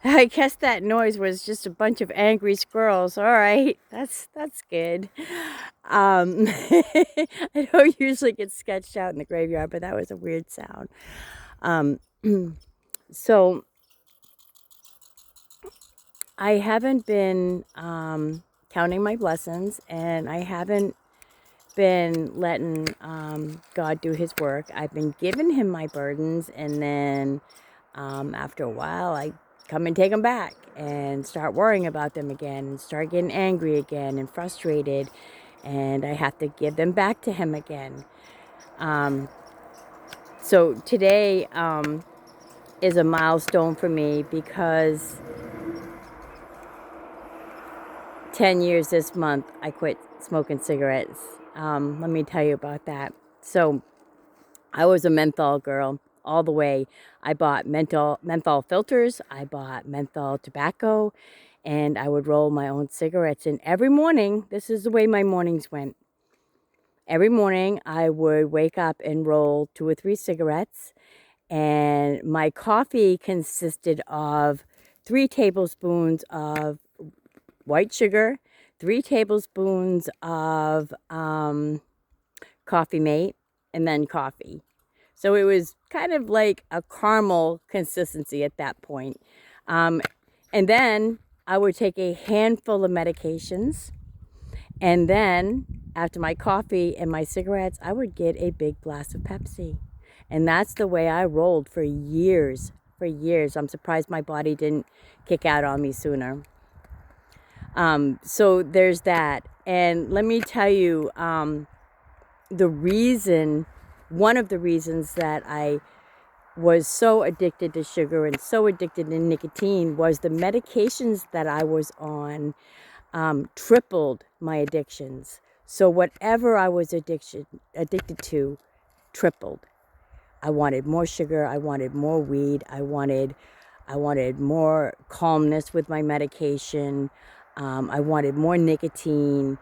I guess that noise was just a bunch of angry squirrels. All right, that's good. I don't usually get sketched out in the graveyard, but that was a weird sound. Um, so I haven't been counting my blessings, and I haven't been letting God do His work. I've been giving Him my burdens, and then after a while, I come and take them back and start worrying about them again, and start getting angry again and frustrated, and I have to give them back to Him again. Um, so today is a milestone for me because 10 years this month, I quit smoking cigarettes. Let me tell you about that. So, I was a menthol girl all the way. I bought menthol filters, I bought menthol tobacco, and I would roll my own cigarettes. And every morning, this is the way my mornings went. Every morning, I would wake up and roll 2 or 3 cigarettes, and my coffee consisted of 3 tablespoons of white sugar, 3 tablespoons of coffee mate, and then coffee. So it was kind of like a caramel consistency at that point. Um, and then I would take a handful of medications. And then after my coffee and my cigarettes, I would get a big glass of Pepsi. And that's the way I rolled for years. For years. I'm surprised my body didn't kick out on me sooner. So there's that. And let me tell you, the reason, one of the reasons that I was so addicted to sugar and so addicted to nicotine was the medications that I was on tripled my addictions. So whatever I was addicted to tripled. I wanted more sugar, I wanted more weed, I wanted more calmness with my medication. I wanted more nicotine.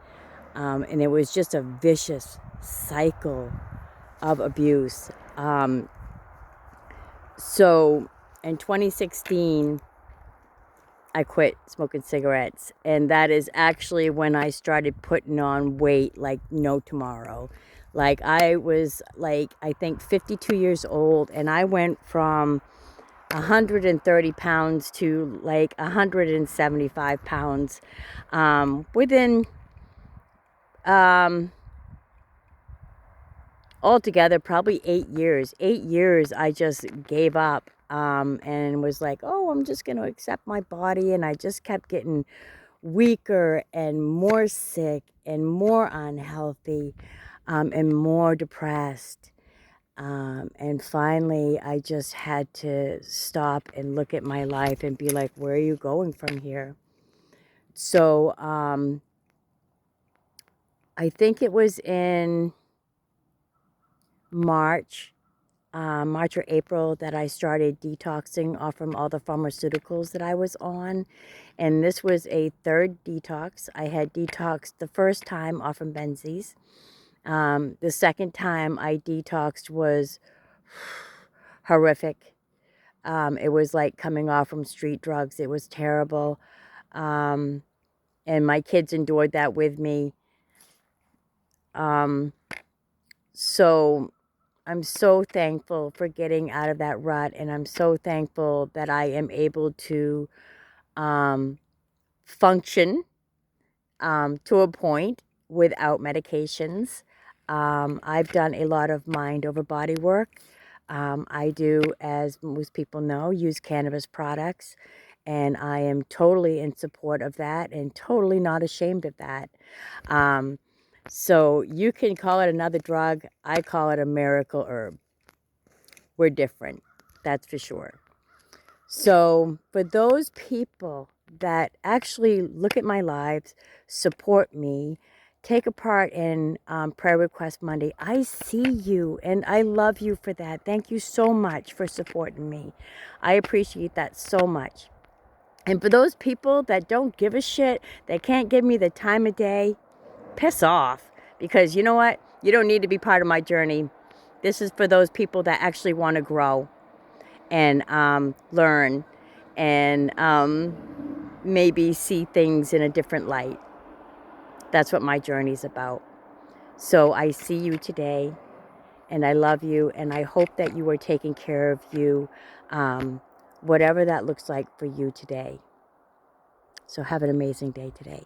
And it was just a vicious cycle of abuse. So in 2016, I quit smoking cigarettes. And that is actually when I started putting on weight like no tomorrow. Like I was like, I think 52 years old, and I went from 130 pounds to like 175 pounds within um, altogether probably 8 years. 8 years I just gave up and was like, oh, I'm just going to accept my body. And I just kept getting weaker and more sick and more unhealthy and more depressed. And finally, I just had to stop and look at my life and be like, where are you going from here? So I think it was in March March or April that I started detoxing off from all the pharmaceuticals that I was on. And this was a third detox. I had detoxed the first time off from Benzies. The second time I detoxed was horrific. It was like coming off from street drugs. It was terrible. Um, and my kids endured that with me. Um, so I'm so thankful for getting out of that rut, and I'm so thankful that I am able to um, function to a point without medications. I've done a lot of mind over body work. I do, as most people know, use cannabis products, and I am totally in support of that and totally not ashamed of that. Um, so you can call it another drug. I call it a miracle herb. We're different, that's for sure. So for those people that actually look at my lives, support me, take a part in Prayer Request Monday, I see you and I love you for that. Thank you so much for supporting me. I appreciate that so much. And for those people that don't give a shit, that can't give me the time of day, piss off. Because you know what? You don't need to be part of my journey. This is for those people that actually want to grow and learn and maybe see things in a different light. That's what my journey is about. So I see you today, and I love you, and I hope that you are taking care of you, whatever that looks like for you today. So have an amazing day today.